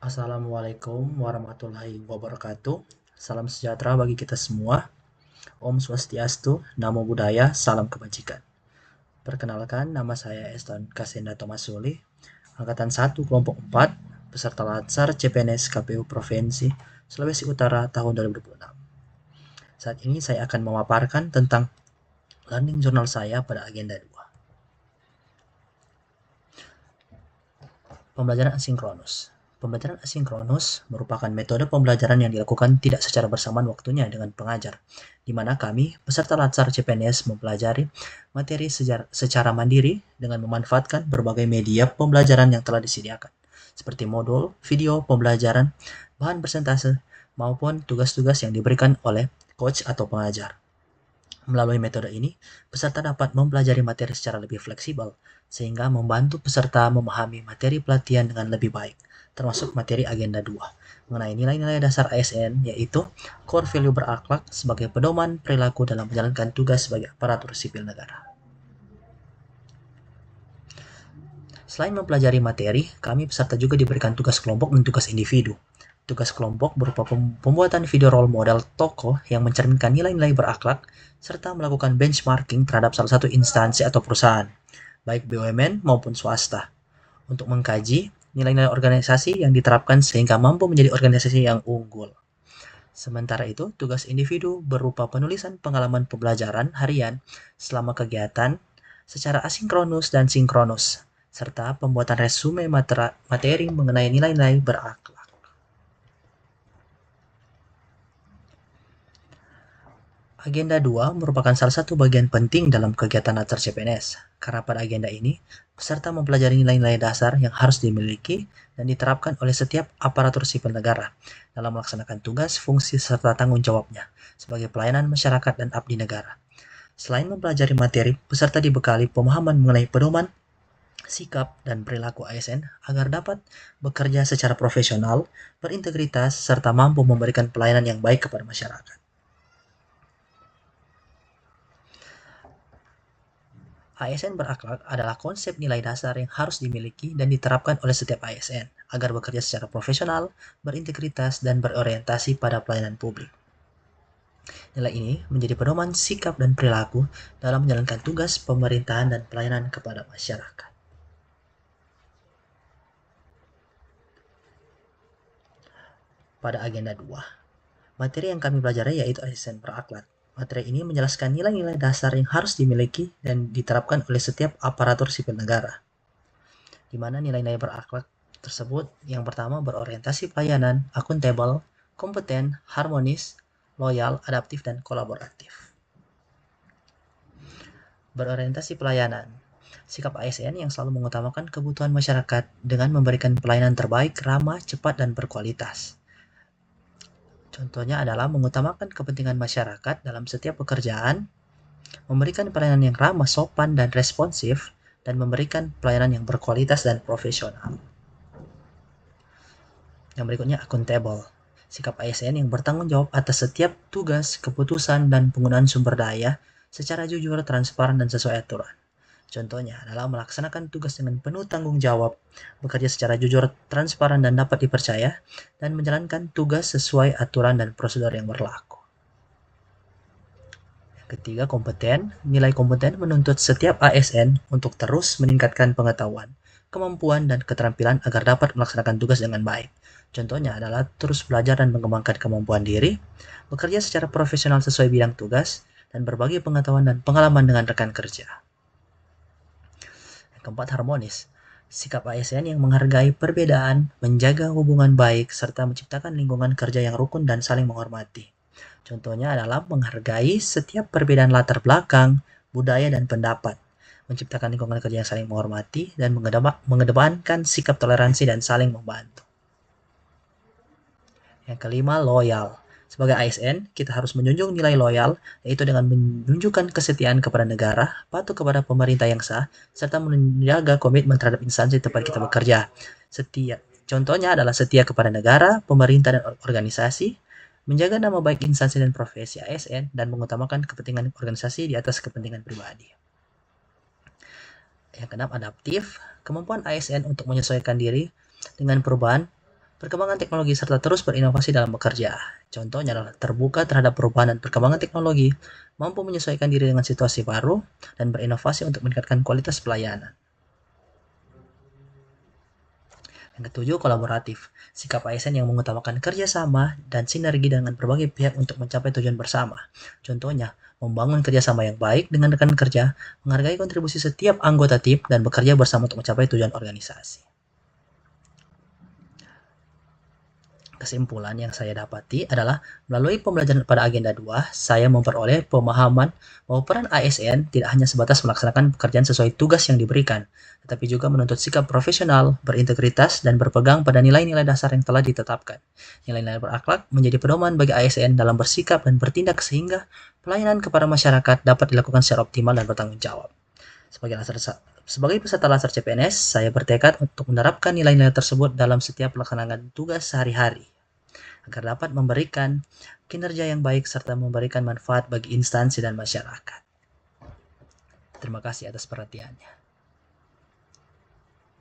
Assalamualaikum warahmatullahi wabarakatuh. Salam sejahtera bagi kita semua. Om Swastiastu, Namo Buddhaya, Salam Kebajikan. Perkenalkan, nama saya Eston Kasenda Tomasuli, Angkatan 1 Kelompok 4, peserta Latsar CPNS KPU Provinsi Sulawesi Utara tahun 2026. Saat ini saya akan memaparkan tentang learning journal saya pada agenda 2. Pembelajaran asinkronus. Pembelajaran asinkronus merupakan metode pembelajaran yang dilakukan tidak secara bersamaan waktunya dengan pengajar, di mana kami, peserta Latsar CPNS, mempelajari materi secara mandiri dengan memanfaatkan berbagai media pembelajaran yang telah disediakan, seperti modul, video pembelajaran, bahan presentase, maupun tugas-tugas yang diberikan oleh coach atau pengajar. Melalui metode ini, peserta dapat mempelajari materi secara lebih fleksibel, sehingga membantu peserta memahami materi pelatihan dengan lebih baik, termasuk materi agenda 2, mengenai nilai-nilai dasar ASN, yaitu core value berakhlak sebagai pedoman perilaku dalam menjalankan tugas sebagai aparatur sipil negara. Selain mempelajari materi, kami peserta juga diberikan tugas kelompok dan tugas individu. Tugas kelompok berupa pembuatan video role model tokoh yang mencerminkan nilai-nilai berakhlak, serta melakukan benchmarking terhadap salah satu instansi atau perusahaan, baik BUMN maupun swasta, untuk mengkaji nilai-nilai organisasi yang diterapkan sehingga mampu menjadi organisasi yang unggul. Sementara itu, tugas individu berupa penulisan pengalaman pembelajaran harian selama kegiatan secara asinkronus dan sinkronus, serta pembuatan resume materi mengenai nilai-nilai berakhlak. Agenda 2 merupakan salah satu bagian penting dalam kegiatan Latsar CPNS, karena pada agenda ini, peserta mempelajari nilai-nilai dasar yang harus dimiliki dan diterapkan oleh setiap aparatur sipil negara dalam melaksanakan tugas, fungsi, serta tanggung jawabnya sebagai pelayanan masyarakat dan abdi negara. Selain mempelajari materi, peserta dibekali pemahaman mengenai pedoman, sikap, dan perilaku ASN agar dapat bekerja secara profesional, berintegritas, serta mampu memberikan pelayanan yang baik kepada masyarakat. ASN berakhlak adalah konsep nilai dasar yang harus dimiliki dan diterapkan oleh setiap ASN agar bekerja secara profesional, berintegritas, dan berorientasi pada pelayanan publik. Nilai ini menjadi pedoman sikap dan perilaku dalam menjalankan tugas pemerintahan dan pelayanan kepada masyarakat. Pada agenda 2, materi yang kami pelajari yaitu ASN berakhlak. Materi ini menjelaskan nilai-nilai dasar yang harus dimiliki dan diterapkan oleh setiap aparatur sipil negara, di mana nilai-nilai berakhlak tersebut yang pertama berorientasi pelayanan, akuntabel, kompeten, harmonis, loyal, adaptif, dan kolaboratif. Berorientasi pelayanan. Sikap ASN yang selalu mengutamakan kebutuhan masyarakat dengan memberikan pelayanan terbaik, ramah, cepat, dan berkualitas. Contohnya adalah mengutamakan kepentingan masyarakat dalam setiap pekerjaan, memberikan pelayanan yang ramah, sopan, dan responsif, dan memberikan pelayanan yang berkualitas dan profesional. Yang berikutnya, accountable. Sikap ASN yang bertanggung jawab atas setiap tugas, keputusan, dan penggunaan sumber daya secara jujur, transparan, dan sesuai aturan. Contohnya adalah melaksanakan tugas dengan penuh tanggung jawab, bekerja secara jujur, transparan, dan dapat dipercaya, dan menjalankan tugas sesuai aturan dan prosedur yang berlaku. Yang ketiga, kompeten. Nilai kompeten menuntut setiap ASN untuk terus meningkatkan pengetahuan, kemampuan, dan keterampilan agar dapat melaksanakan tugas dengan baik. Contohnya adalah terus belajar dan mengembangkan kemampuan diri, bekerja secara profesional sesuai bidang tugas, dan berbagi pengetahuan dan pengalaman dengan rekan kerja. Keempat, harmonis. Sikap ASN yang menghargai perbedaan, menjaga hubungan baik, serta menciptakan lingkungan kerja yang rukun dan saling menghormati. Contohnya adalah menghargai setiap perbedaan latar belakang, budaya, dan pendapat, menciptakan lingkungan kerja yang saling menghormati, dan mengedepankan sikap toleransi dan saling membantu. Yang kelima, loyal. Sebagai ASN, kita harus menjunjung nilai loyal, yaitu dengan menunjukkan kesetiaan kepada negara, patuh kepada pemerintah yang sah, serta menjaga komitmen terhadap instansi tempat kita bekerja. Contohnya adalah setia kepada negara, pemerintah, dan organisasi, menjaga nama baik instansi dan profesi ASN, dan mengutamakan kepentingan organisasi di atas kepentingan pribadi. Yang keenam, adaptif. Kemampuan ASN untuk menyesuaikan diri dengan perubahan Perkembangan teknologi serta terus berinovasi dalam bekerja. Contohnya adalah terbuka terhadap perubahan dan perkembangan teknologi, mampu menyesuaikan diri dengan situasi baru, dan berinovasi untuk meningkatkan kualitas pelayanan. Yang ketujuh, kolaboratif. Sikap ASN yang mengutamakan kerjasama dan sinergi dengan berbagai pihak untuk mencapai tujuan bersama. Contohnya, membangun kerjasama yang baik dengan rekan kerja, menghargai kontribusi setiap anggota tim, dan bekerja bersama untuk mencapai tujuan organisasi. Kesimpulan yang saya dapati adalah melalui pembelajaran pada agenda 2, saya memperoleh pemahaman bahwa peran ASN tidak hanya sebatas melaksanakan pekerjaan sesuai tugas yang diberikan, tetapi juga menuntut sikap profesional, berintegritas, dan berpegang pada nilai-nilai dasar yang telah ditetapkan. Nilai-nilai berakhlak menjadi pedoman bagi ASN dalam bersikap dan bertindak sehingga pelayanan kepada masyarakat dapat dilakukan secara optimal dan bertanggung jawab. Sebagai peserta Latsar CPNS, saya bertekad untuk menerapkan nilai-nilai tersebut dalam setiap pelaksanaan tugas sehari-hari, agar dapat memberikan kinerja yang baik serta memberikan manfaat bagi instansi dan masyarakat. Terima kasih atas perhatiannya.